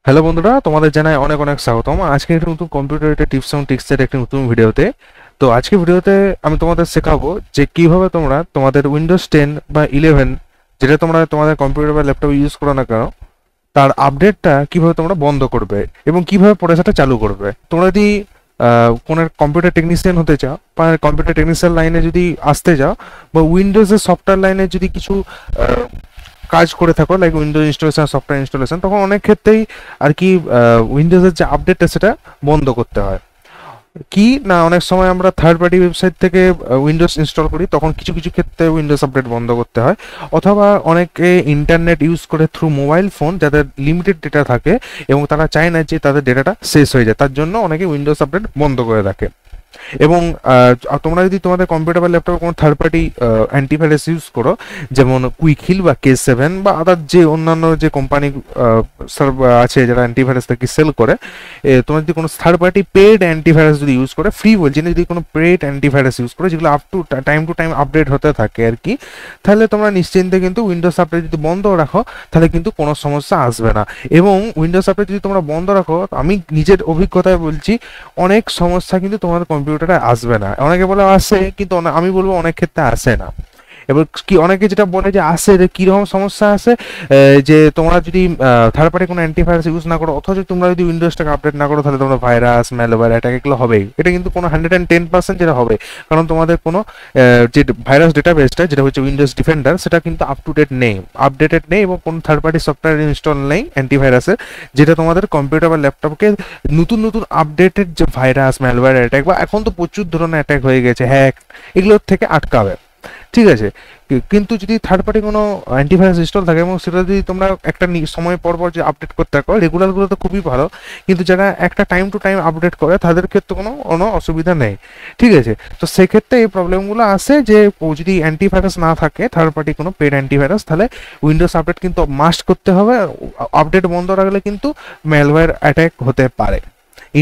Hello বন্ধুরা, তোমাদের জানাই অনেক অনেক স্বাগতম। আজকে একটা নতুন কম্পিউটার টিপস এবং টিক্সের একটা নতুন ভিডিওতে। তো আজকে ভিডিওতে আমি তোমাদের শেখাবো যে কিভাবে তোমরা তোমাদের উইন্ডোজ 10 বা 11 যেটা তোমরা তোমাদের কম্পিউটার বা ল্যাপটপে ইউজ করো না কেন, তার আপডেটটা কিভাবে তোমরা বন্ধ করবে এবং কিভাবে পরে সেটা চালু করবে। তোমরা যদি কোনো কম্পিউটার টেকনিশিয়ান হতে চাও বা কম্পিউটার টেকনিশিয়ান লাইনে যদি আসতে যাও বা উইন্ডোজের সফটওয়্যার লাইনে যদি কিছু কাজ করে থাকো, like Windows installation, software installation, তখন অনেক ক্ষেত্রেই আর কি উইন্ডোজের যে আপডেটটা সেটা বন্ধ করতে হয়। কি না, অনেক সময় আমরা থার্ড পার্টি ওয়েবসাইট থেকে উইন্ডোজ ইনস্টল করি, তখন কিছু কিছু ক্ষেত্রে উইন্ডোজ আপডেট বন্ধ করতে হয়। অথবা অনেকে ইন্টারনেট ইউজ করে থ্রু মোবাইল ফোন, যাদের লিমিটেড ডেটা থাকে এবং তারা চায় না যে তাদের ডেটাটা শেষ হয়ে যায়, তার জন্য অনেকে উইন্ডোজ আপডেট বন্ধ করে রাখে। এবং তোমরা যদি তোমাদের কম্পিউটার বা ল্যাপটপে কোনো থার্ড পার্টি অ্যান্টিভাইরাস ইউজ করো, যেমন কুইক হিল বা K7 বা আদার যে অন্যান্য যে কোম্পানি আছে যারা অ্যান্টিভাইরাস থেকে সেল করে, তোমরা যদি কোনো থার্ড পার্টি পেড অ্যান্টিভাইরাস যদি ইউজ করে, ফ্রি বলছি না, যদি কোনো পেড অ্যান্টিভাইরাস ইউজ করে যেগুলো আপ টু টাইম আপডেট হতে থাকে আর কি, তাহলে তোমরা নিশ্চিন্তে কিন্তু উইন্ডোজ আপডেট যদি বন্ধ রাখো তাহলে কিন্তু কোনো সমস্যা আসবে না। এবং উইন্ডোজ আপডেট যদি তোমরা বন্ধ রাখো, আমি নিজের অভিজ্ঞতায় বলছি, অনেক সমস্যা কিন্তু তোমাদের কম্পিউটারে আসবে না। অনেকে বলে আসে, কিন্তু আমি বলবো অনেক ক্ষেত্রে আসে না। এবার কি অনেকে যেটা বলে যে আসে, যে কিরকম সমস্যা আসে, যে তোমরা যদি থার্ড পার্টি কোনো অ্যান্টিভাইরাস ইউজ না করো, অথচ তোমরা যদি উইন্ডোজটাকে আপডেট না করো, তাহলে তোমরা ভাইরাস, ম্যালওয়্যার অ্যাটাক এগুলো হবেই। এটা কিন্তু কোনো 110% যেটা হবে, কারণ তোমাদের কোনো যে ভাইরাস ডেটাবেসটা যেটা হচ্ছে উইন্ডোজ ডিফেন্ডার, সেটা কিন্তু আপ টু ডেট নেই, আপডেটেড নেই, এবং কোনো থার্ড পার্টি সফটওয়্যার ইনস্টল নেই অ্যান্টিভাইরাসের, যেটা তোমাদের কম্পিউটার বা ল্যাপটপকে নতুন নতুন আপডেটেড যে ভাইরাস, ম্যালওয়্যার অ্যাটাক, বা এখন তো প্রচুর ধরনের অ্যাটাক হয়ে গেছে, হ্যাক, এগুলোর থেকে আটকাবে। ঠিক আছে। কিন্তু যদি থার্ড পার্টি কোনো অ্যান্টিভাইরাস ইনস্টল থাকে এবং সেটা যদি তোমরা একটা সময় পর পর যে আপডেট করতে থাকো, রেগুলারগুলো তো খুবই ভালো, কিন্তু যারা একটা টাইম টু টাইম আপডেট করে তাদের ক্ষেত্রে কোনো কোনো অসুবিধা নেই। ঠিক আছে। তো সেক্ষেত্রে এই প্রবলেমগুলো আসে যে যদি অ্যান্টিভাইরাস না থাকে, থার্ড পার্টি কোনো পেড অ্যান্টিভাইরাস, তাহলে উইন্ডোজ আপডেট কিন্তু মাস্ট করতে হবে। আপডেট বন্ধ রাখলে কিন্তু ম্যালওয়্যার অ্যাটাক হতে পারে।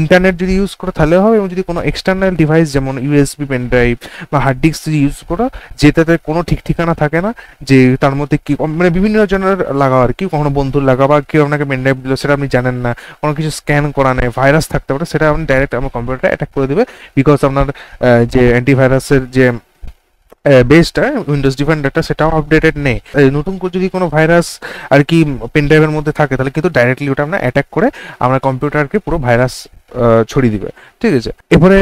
ইন্টারনেট যদি ইউজ করো তাহলে হবে, এবং যদি কোনো এক্সটার্নাল ডিভাইস যেমন ইউএসবি পেন ড্রাইভ বা হার্ড ডিস্ক যদি ইউজ করো, যেটাতে কোনো ঠিক ঠিকানা থাকে না, যে তার মধ্যে কি মানে বিভিন্ন জনের লাগাও আর কি, কখনো বন্ধুর লাগাও বা কেউ আপনাকে পেন ড্রাইভ দিল, সেটা আপনি জানেন না, কোনো কিছু স্ক্যান করা নেই, ভাইরাস থাকতে পারে, সেটা আপনি ডাইরেক্ট আমার কম্পিউটারে অ্যাটাক করে দেবে। বিকজ আপনার যে অ্যান্টিভাইরাসের যে বেসটা, উইন্ডোজ ডিফেন্ডারটা, সেটাও আপডেটেড নেই। নতুন করে যদি কোনো ভাইরাস আর কি পেন ড্রাইভের মধ্যে থাকে, তাহলে কিন্তু ডাইরেক্টলি ওটা আমরা অ্যাটাক করে আমরা কম্পিউটারকে পুরো ভাইরাস ছড়িয়ে দিবে। ঠিক আছে। এরপরে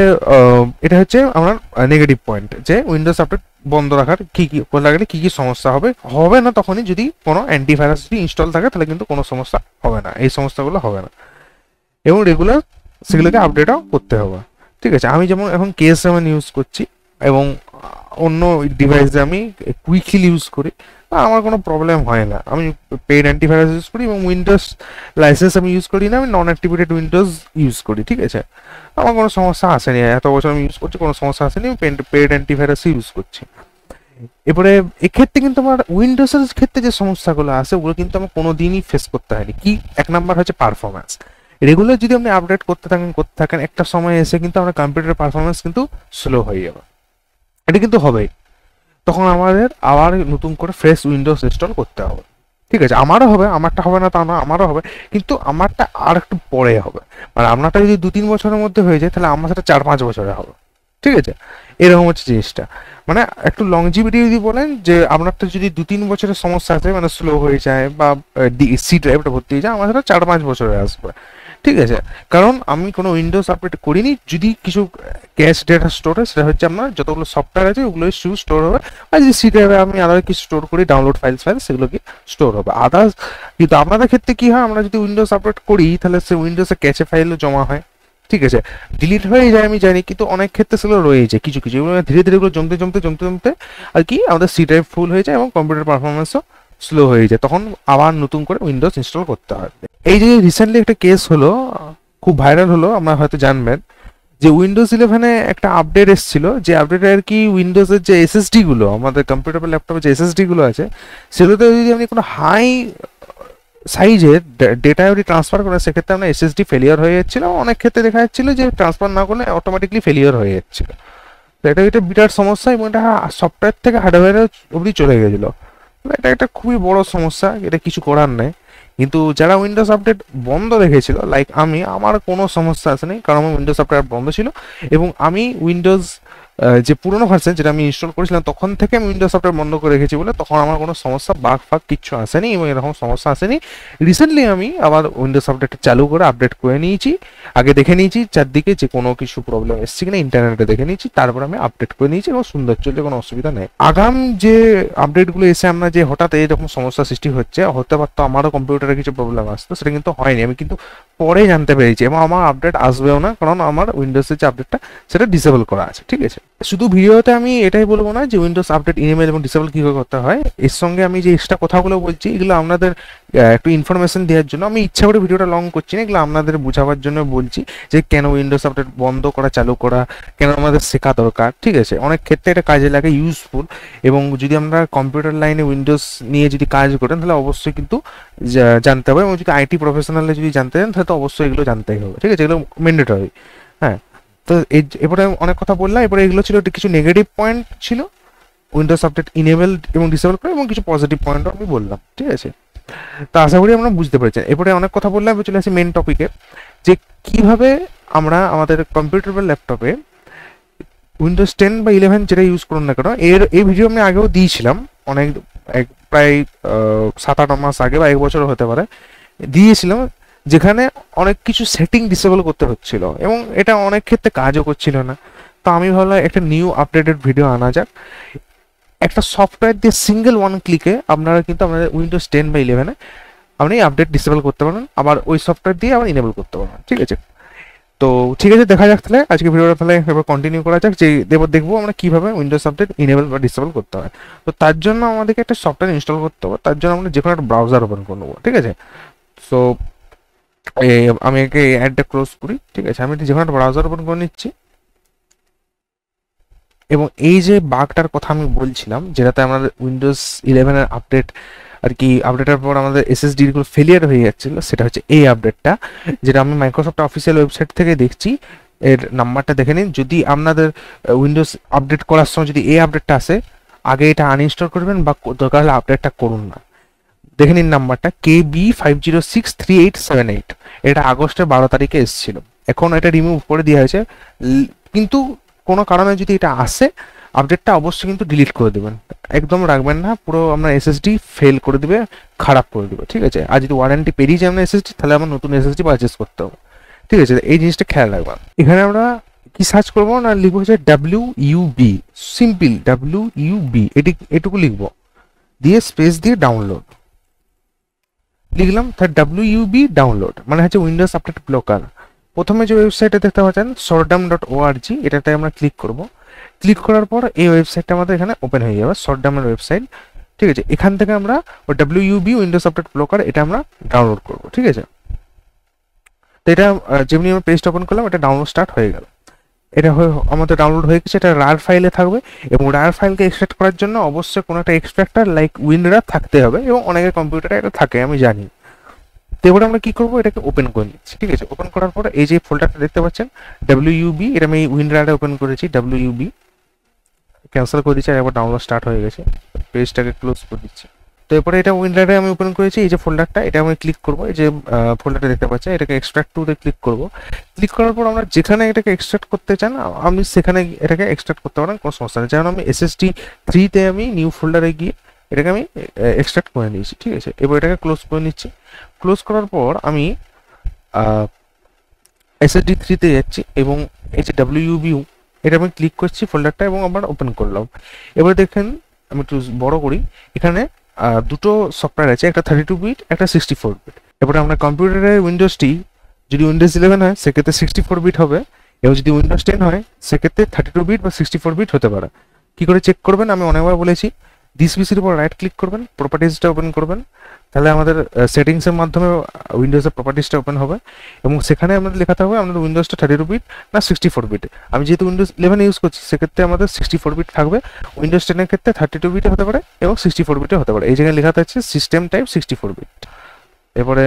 এটা হচ্ছে আমার নেগেটিভ পয়েন্ট, যে উইন্ডোজ আপডেট বন্ধ রাখার কি কি লাগলে কি কি সমস্যা হবে হবে না, তখনই যদি কোনো অ্যান্টিভাইরাস যদি ইনস্টল থাকে, তাহলে কিন্তু কোনো সমস্যা হবে না, এই সমস্যাগুলো হবে না, এবং রেগুলার সেগুলোকে আপডেটও করতে হবে। ঠিক আছে। আমি যেমন এখন K7 ইউজ করছি, এবং অন্য ডিভাইসে আমি কুইক হিল ইউজ করি, আমার কোনো প্রবলেম হয় না। আমি পেইড অ্যান্টিভাইরাস ইউজ করি, এবং উইন্ডোজ লাইসেন্স আমি ইউজ করি না, আমি নন অ্যাক্টিভেটেড উইন্ডোজ ইউজ করি। ঠিক আছে। আমার কোনো সমস্যা আসেনি, এত বছর আমি ইউজ করছি, কোনো সমস্যা আসেনি, আমি পেইড অ্যান্টিভাইরাস ইউজ করছি। এবারে এক্ষেত্রে কিন্তু আমার উইন্ডোজের ক্ষেত্রে যে সমস্যাগুলো আছে, ওগুলো কিন্তু আমার কোনো দিনই ফেস করতে হয়নি। কি, এক নাম্বার হচ্ছে পারফরমেন্স। রেগুলার যদি আপনি আপডেট করতে থাকেন, একটা সময় এসে কিন্তু আপনার কম্পিউটারের পারফরমেন্স কিন্তু স্লো হয়ে যাবে। এটা কিন্তু হবেই। তখন আমাদের আবার নতুন করে ফ্রেশ উইন্ডোজ ইনস্টল করতে হবে। ঠিক আছে। আমারও হবে, আমারটা হবে না তা না, আমারও হবে, কিন্তু আমারটা আর একটু পরে হবে। মানে আপনারটা যদি 2-3 বছরের মধ্যে হয়ে যায়, তাহলে আমার সেটা 4-5 বছরে হবে। ঠিক আছে। এরকম হচ্ছে জিনিসটা। মানে একটু লংজিভিটি যদি বলেন, যে আপনারটা যদি 2-3 বছরের সমস্যা আছে, মানে স্লো হয়ে যায় বা সি ড্রাইভটা ভর্তি হয়ে যায়, আমার সেটা 4-5 বছরে আসবে। ঠিক আছে। কারণ আমি কোনো উইন্ডোজ আপডেট করিনি, যদি কিছু ক্যাশ ডেটা স্টোর হয়, সেটা হচ্ছে আপনার যতগুলো সফটওয়্যার আছে ওগুলো শুধু স্টোর হবে। আর যদি সি ড্রাইভে আমি আদার কিছু স্টোর করি, ডাউনলোড ফাইল সেগুলো কি স্টোর হবে আদার্স। কিন্তু আপনাদের ক্ষেত্রে কি হয়, আমরা যদি উইন্ডোজ আপডেট করি, তাহলে সে উইন্ডোজে ক্যাশে ফাইলও জমা হয়। ঠিক আছে। ডিলিট হয়ে যায় আমি জানি, কিন্তু অনেক ক্ষেত্রে সেগুলো রয়ে যায় কিছু কিছু, এগুলো ধীরে ধীরে এগুলো জমতে আর কি আমাদের সি ড্রাইভ ফুল হয়ে যায়, এবং কম্পিউটার পারফরমেন্সও স্লো হয়ে যায়, তখন আবার নতুন করে উইন্ডোজ ইনস্টল করতে হয়। এই যে রিসেন্টলি একটা কেস হলো, খুব ভাইরাল হলো, আপনারা হয়তো জানবেন, যে উইন্ডোজ 11-এ একটা আপডেট এসেছিল, যে আপডেটে আর কি উইন্ডোজের যে এসএসডি গুলো, আমাদের কম্পিউটার বা ল্যাপটপে যে এসএসডি গুলো আছে, সেগুলোতে যদি আপনি কোনো হাই সাইজের ডেটা যদি ট্রান্সফার করেন, সেক্ষেত্রে আপনার এসএসডি ফেলিয়ার হয়ে যাচ্ছিল। অনেক ক্ষেত্রে দেখা যাচ্ছিল যে ট্রান্সফার না করলে অটোমেটিকলি ফেলিয়ার হয়ে যাচ্ছিল। তো এটা একটা বিরাট সমস্যা, এবং এটা সফটওয়্যার থেকে হার্ডওয়্যারে অবধি চলে গেছিলো। এটা একটা খুবই বড় সমস্যা, এটা কিছু করার নেই। কিন্তু যারা উইন্ডোজ আপডেট বন্ধ রেখেছিল লাইক আমার কোনো সমস্যা আসেনি, কারণ আমার উইন্ডোজ আপডেট বন্ধ ছিল এবং আমি উইন্ডোজ যে পুরোনো ভার্সন যেটা আমি ইনস্টল করেছিলাম তখন থেকে আমি উইন্ডোজ আপডেট বন্ধ করে রেখেছি বলে তখন আমার কোনো সমস্যা বাগ ফাগ কিচ্ছু আসেনি এবং এরকম সমস্যা আসেনি। রিসেন্টলি আমি আবার উইন্ডোজ আপডেটটা চালু করে আপডেট করে নিয়েছি, আগে দেখে নিয়েছি চারদিকে যে কোনো কিছু প্রবলেম এসছে কিনা, ইন্টারনেটে দেখে নিয়েছি, তারপর আমি আপডেট করে নিয়েছি এবং সুন্দর চলছে, কোনো অসুবিধা নেই। আগাম যে আপডেটগুলো এসে আমরা যে হঠাৎ এইরকম সমস্যা সৃষ্টি হচ্ছে, হতে পারতো আমারও কম্পিউটারে কিছু প্রবলেম আসতো, সেটা কিন্তু হয়নি, আমি কিন্তু পরে জানতে পেরেছি এবং আমার আপডেট আসবেও না, কারণ আমার উইন্ডোজের যে আপডেটটা সেটা ডিসেবল করা আছে। ঠিক আছে, শুধু ভিডিওতে আমি এটাই বলবো না যে উইন্ডোজ আপডেট ইনেবল এবং ডিসেবল কীভাবে করতে হয়, এর সঙ্গে আমি যে এক্সট্রা কথাগুলো বলছি এগুলো আপনাদের একটু ইনফরমেশন দেওয়ার জন্য, আমি ইচ্ছা করে ভিডিওটা লং করছি না, এগুলো আপনাদের বোঝাবার জন্য বলছি যে কেন উইন্ডোজ আপডেট বন্ধ করা চালু করা কেন আমাদের শেখা দরকার। ঠিক আছে, অনেক ক্ষেত্রে এটা কাজে লাগে, ইউজফুল, এবং যদি আমরা কম্পিউটার লাইনে উইন্ডোজ নিয়ে যদি কাজ করেন তাহলে অবশ্যই কিন্তু জানতে হবে, এবং যদি আইটি প্রফেশনালে যদি জানতে চান তাহলে তো অবশ্যই এগুলো জানতেই হবে। ঠিক আছে, এগুলো ম্যান্ডেটরি। হ্যাঁ, তো এরপরে অনেক কথা বললাম, এরপরে এগুলো ছিল কিছু নেগেটিভ পয়েন্ট ছিল উইন্ডোজ আপডেট ইনেবল এবং ডিসেবল করে, এবং কিছু পজিটিভ পয়েন্টও আমি বললাম। ঠিক আছে, তো আশা করি আমরা বুঝতে পেরেছেন। এরপরে অনেক কথা বললাম, এবার চলে আসি মেন টপিকে, যে কিভাবে আমরা আমাদের কম্পিউটার বা ল্যাপটপে উইন্ডোজ 10 বা 11 যেটা ইউজ করুন না কেন, এই ভিডিও আমি আগেও দিয়েছিলাম, অনেক প্রায় 7-8 মাস আগে বা 1 বছর হতে পারে দিয়েছিলাম, যেখানে অনেক কিছু সেটিং ডিসেবল করতে হচ্ছিল এবং এটা অনেক ক্ষেত্রে কাজও করছিল না। তো আমি ভাবলাম একটা নিউ আপডেটেড ভিডিও আনা যাক, একটা সফটওয়্যার দিয়ে সিঙ্গেল ওয়ান ক্লিকে আপনারা কিন্তু আপনাদের উইন্ডোজ 10 বা 11-এ আপনি আপডেট ডিসেবল করতে পারেন, আবার ওই সফটওয়্যার দিয়ে আবার ইনেবল করতে পারেন। ঠিক আছে, তো ঠিক আছে, দেখা যাক তাহলে আজকে ভিডিওটা তাহলে এবার কন্টিনিউ করা যাক, যে দেখবো আমরা কিভাবে উইন্ডোজ আপডেট ইনেবল বা ডিসেবল করতে হয়। তো তার জন্য আমাদেরকে একটা সফটওয়্যার ইনস্টল করতে হবে, তার জন্য আমরা যে কোনো একটা ব্রাউজার ওপেন করে নেবো। ঠিক আছে, সো আমি একে অ্যাডটা ক্লোজ করি। ঠিক আছে, আমি যে কোনো একটা ব্রাউজার ওপেন করে নিচ্ছি, এবং এই যে বাগটার কথা আমি বলছিলাম যেটাতে আমাদের উইন্ডোজ 11-এর আপডেট আর কি, আপডেটের পর আমাদের এসএসডিগুলো ফেলিয়ার হয়ে যাচ্ছিল, সেটা হচ্ছে এই আপডেটটা, যেটা আমি মাইক্রোসফট অফিসিয়াল ওয়েবসাইট থেকে দেখছি। এর নাম্বারটা দেখে নিন, যদি আপনাদের উইন্ডোজ আপডেট করার সময় যদি এই আপডেটটা আসে, আগে এটা আনইনস্টল করবেন বা দরকার হলে আপডেটটা করুন না। দেখে নিন নাম্বারটা KB50638878, এটা আগস্টের 12 তারিখে এসেছিল, এখন এটা রিমুভ করে দেওয়া হয়েছে, কিন্তু কোনো কারণে যদি এটা আসে আপডেটটা অবশ্যই কিন্তু ডিলিট করে দেবেন, একদম রাখবেন না, পুরো আপনার এসএসডি ফেল করে দিবে, খারাপ করে দেবে। ঠিক আছে, আর যদি ওয়ারেন্টি পেরিয়ে যায় আপনার এসএসডি, তাহলে আমার নতুন এসএসডি পারচেস করতে হবে। ঠিক আছে, এই জিনিসটা খেয়াল রাখবেন। এখানে আমরা কি সার্চ করবো না, লিখবো হচ্ছে WUB, সিম্পল WUB, এটুকু লিখবো, দিয়ে স্পেস দিয়ে ডাউনলোড লিখলাম, তার WUB ডাউনলোড মানে হচ্ছে উইন্ডোজ আপডেট ব্লকার। প্রথমে যে ওয়েবসাইটে দেখতে পাচ্ছেন shutdown.org, এটাতে আমরা ক্লিক করব। ক্লিক করার পর এই ওয়েবসাইটটা আমাদের এখানে ওপেন হয়ে যাবে, শটডাউনের ওয়েবসাইট। ঠিক আছে, এখান থেকে আমরা ওই WUB উইন্ডোজ আপডেট ব্লকার এটা আমরা ডাউনলোড করব। ঠিক আছে, তো এটা যেমনি আমরা পেজটা ওপেন করলাম, এটা ডাউনলোড স্টার্ট হয়ে গেল। এটা আমাদের ডাউনলোড হয়ে গেছে, এটা রার ফাইলে থাকবে, এবং রার ফাইলকে এক্সট্রাক্ট করার জন্য অবশ্যই কোনো একটা এক্সট্রাক্টার লাইক উইনরার থাকতে হবে, এবং অনেকের কম্পিউটারে এটা থাকে আমি জানি। তো এবারে আমরা কি করবো, এটাকে ওপেন করে নিচ্ছি। ঠিক আছে, ওপেন করার পরে এই যে ফোল্ডারটা দেখতে পাচ্ছেন WUB, এটা আমি উইনরারে ওপেন করেছি, WUB ক্যান্সেল করে দিচ্ছি, আর একবার ডাউনলোড স্টার্ট হয়ে গেছে, পেজটাকে ক্লোজ করে দিচ্ছি। তো এরপরে এটা উইনরারে আমি ওপেন করেছি, এই যে ফোল্ডারটা, এটা আমি ক্লিক করবো, এই যে ফোল্ডারটা দেখতে পাচ্ছেন, এটাকে এক্সট্রাক্ট টুতে ক্লিক করবো। ক্লিক করার পর আমরা যেখানে এটাকে এক্সট্রাক্ট করতে চান আপনি সেখানে এটাকে এক্সট্রাক্ট করতে পারেন, কোনো সমস্যা নেই। যেমন আমি SSD 3-তে আমি নিউ ফোল্ডারে গিয়ে এটাকে আমি এক্সট্রাক্ট করে নিয়েছি। ঠিক আছে, এবার এটাকে ক্লোজ করে নিচ্ছি। ক্লোজ করার পর আমি SSD 3-তে যাচ্ছি, এবং এই যে WUB এটা আমি ক্লিক করছি ফোল্ডারটা, এবং আবার ওপেন করলাম। এবার দেখেন আমি একটু বড় করি, এখানে দুটো সফটওয়্যার আছে, একটা 32 বিট, একটা 64 বিট। এবারে আমরা কম্পিউটারের উইন্ডোজটি যদি উইন্ডোজ 11 হয় সেক্ষেত্রে 64 বিট হবে, এবং যদি উইন্ডোজ 10 হয় সেক্ষেত্রে 32 বিট বা 64 বিট হতে পারে। কি করে চেক করবেন, আমি অনেকবার বলেছি, দিস পিসির উপর রাইট ক্লিক করবেন, প্রপার্টিজটা ওপেন করবেন, তাহলে আমাদের সেটিংসের মাধ্যমে উইন্ডোজের প্রপার্টিজটা ওপেন হবে, এবং সেখানে আমাদের লেখাতে হবে আমাদের উইন্ডোজটা 32 বিট না 64 বিট। আমি যেহেতু উইন্ডোজ 11 ইউজ করছি সেক্ষেত্রে আমাদের 64 বিট থাকবে, উইন্ডোজ 10-এর ক্ষেত্রে 32 বিটে হতে পারে এবং 64 বিটে হতে পারে। এই জায়গায় লেখাতে আছে সিস্টেম টাইপ 64 বিট। এরপরে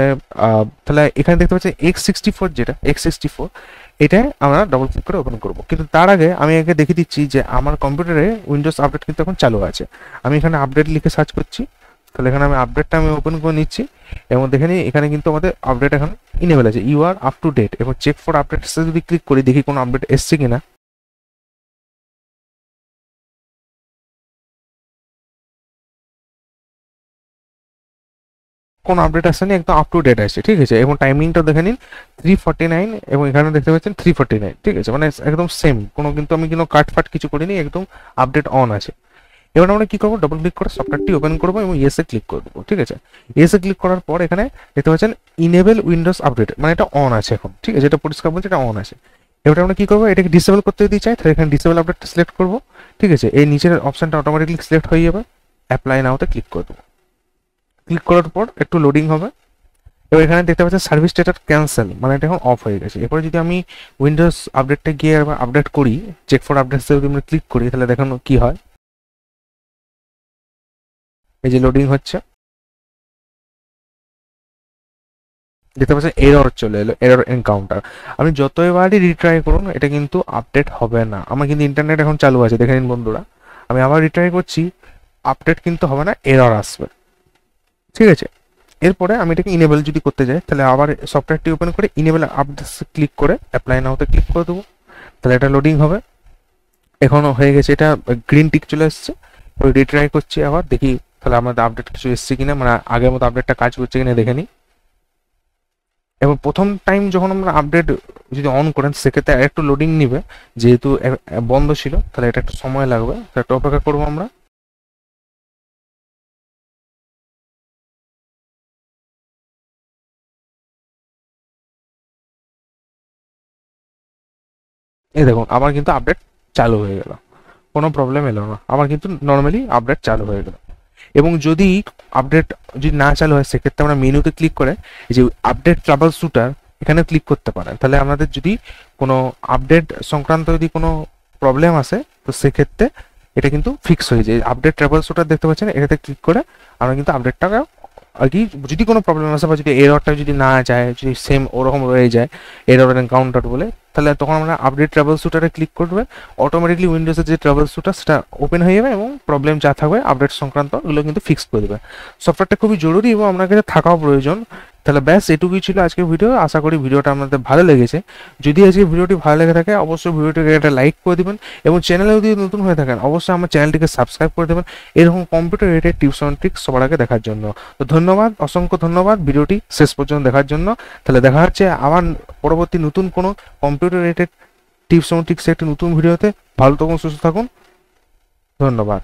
তাহলে এখানে দেখতে পাচ্ছি X64, যেটা X64, এটা আমরা ডবল ক্লিক করে ওপেন করব। কিন্তু তার আগে আমি আগে দেখিয়ে দিচ্ছি যে আমার কম্পিউটারে উইন্ডোজ আপডেট কিন্তু এখন চালু আছে। আমি এখানে আপডেট লিখে সার্চ করছি, তাহলে এখানে আমি আপডেটটা আমি ওপেন করে নিচ্ছি এবং দেখে নিই এখানে কিন্তু আমাদের আপডেট এখন ইনেবল আছে, you are up to date. এবং চেক ফর আপডেটসে যদি ক্লিক করি দেখি কোনো আপডেট এসছে কিনা। কোনো আপডেট আসেনি, একদম আপ টু ডেট আছে, ঠিক আছে। এবং টাইমিংটা দেখে নিন 3:49 এবং এখানে দেখতে পাচ্ছেন 3:49, ঠিক আছে, মানে একদম সেম, কোনো কিন্তু আমি কোনো কাট ফাট কিছু করিনি, একদম আপডেট অন আছে। এবার আমরা কি করবো, ডবল ক্লিক করে সফটওয়্যারটি ওপেন করবো এবং ইয়েসে ক্লিক করে দেবো, ঠিক আছে। ইয়েসে ক্লিক করার পর এখানে দেখতে পাচ্ছেন ইনেবল উইন্ডোজ আপডেট, মানে এটা অন আছে এখন, ঠিক আছে, এটা পরিষ্কার বলছে এটা অন আছে। এবার আমরা কি করবো, এটাকে ডিসেবল করতে যদি চাই তাহলে এখানে ডিসেবল আপডেটটা সিলেক্ট করবো, ঠিক আছে। এই নিচের অপশনটা অটোমেটিকলি সিলেক্ট হয়ে যাবে, অ্যাপ্লাই নাওতে ক্লিক করে দেবো। ক্লিক করার পর একটু লোডিং হবে। এবার এখানে দেখতে পাচ্ছেন সার্ভিস স্ট্যাটাস ক্যান্সেল, মানে এটা এখন অফ হয়ে গেছে। এরপরে যদি আমি উইন্ডোজ আপডেটটা গিয়ে আবার আপডেট করি, চেক ফর আপডেটসে যদি আমরা ক্লিক করি তাহলে দেখানো কি হয়, এই যে লোডিং হচ্ছে, দেখতে পাচ্ছেন এরর চলে এলো, এরর এনকাউন্টার। আপনি যতবারই রিট্রাই করুন এটা কিন্তু আপডেট হবে না। আমার কিন্তু ইন্টারনেট এখন চালু আছে, দেখে নিন বন্ধুরা, আমি আবার রিট্রাই করছি, আপডেট কিন্তু হবে না, এরর আসবে, ঠিক আছে। এরপরে আমি এটাকে ইনেবল যদি করতে যাই তাহলে আবার সফটওয়্যারটি ওপেন করে ইনেবল আপডেটস ক্লিক করে অ্যাপ্লাই নাওতে ক্লিক করে দেবো, তাহলে এটা লোডিং হবে। এখনও হয়ে গেছে, এটা গ্রিন টিক চলে এসছে। ওই রিট্রাই করছি আবার, দেখি তাহলে আমাদের আপডেট কিছু এসছে কিনা, মানে আগের মতো আপডেটটা কাজ করছে কিনা দেখে নিই। এবং প্রথম টাইম যখন আমরা আপডেট যদি অন করেন সেক্ষেত্রে একটু লোডিং নিবে, যেহেতু বন্ধ ছিল, তাহলে এটা একটু সময় লাগবে, তো একটু অপেক্ষা করবো আমরা। এই দেখুন আবার কিন্তু আপডেট চালু হয়ে গেল, কোনো প্রবলেম এলো না, আবার কিন্তু নর্মালি আপডেট চালু হয়ে গেল। এবং যদি আপডেট যদি না চালু হয় সেক্ষেত্রে আমরা মেনুতে ক্লিক করে এই যে আপডেট ট্রাবল শুটার এখানে ক্লিক করতে পারেন। তাহলে আমাদের যদি কোনো আপডেট সংক্রান্ত যদি কোনো প্রবলেম আসে তো সেক্ষেত্রে এটা কিন্তু ফিক্স হয়ে যায়। আপডেট ট্রাবল শুটার দেখতে পাচ্ছেন, এটাতে ক্লিক করে আমরা কিন্তু আপডেটটাকে আর কি, যদি কোনো প্রবলেম আসে বা যদি এররটা যদি না যায়, যদি সেম ওরকম রয়ে যায় এরর এনকাউন্টার বলে, তাহলে তখন আমরা আপডেট ট্রাবল শুটারে ক্লিক করবে, অটোমেটিকলি উইন্ডোজের যে ট্রাবল শুটার সেটা ওপেন হয়ে যাবে এবং প্রবলেম যা থাকবে আপডেট সংক্রান্ত ওগুলো কিন্তু ফিক্স করে দেবে। সফটওয়্যারটা খুবই জরুরি এবং আপনার কাছে থাকাও প্রয়োজন। তাহলে ব্যাস এটুকুই ছিল আজকের ভিডিও, আশা করি ভিডিওটা আপনাদের ভালো লেগেছে। যদি আজকে ভিডিওটি ভালো লেগে থাকে অবশ্যই ভিডিওটিকে একটা লাইক করে দিবেন এবং চ্যানেলে যদি নতুন হয়ে থাকেন অবশ্যই আমার চ্যানেলটিকে সাবস্ক্রাইব করে দেবেন এরকম computer related tips and tricks সবার আগে দেখার জন্য। তো ধন্যবাদ, অসংখ্য ধন্যবাদ ভিডিওটি শেষ পর্যন্ত দেখার জন্য। তাহলে দেখা হচ্ছে আবার পরবর্তী নতুন কোনো কম্পিউটার রিলেটেড টিপস এবং ট্রিক্সের একটি নতুন ভিডিওতে। ভালো থাকুন, সুস্থ থাকুন, ধন্যবাদ।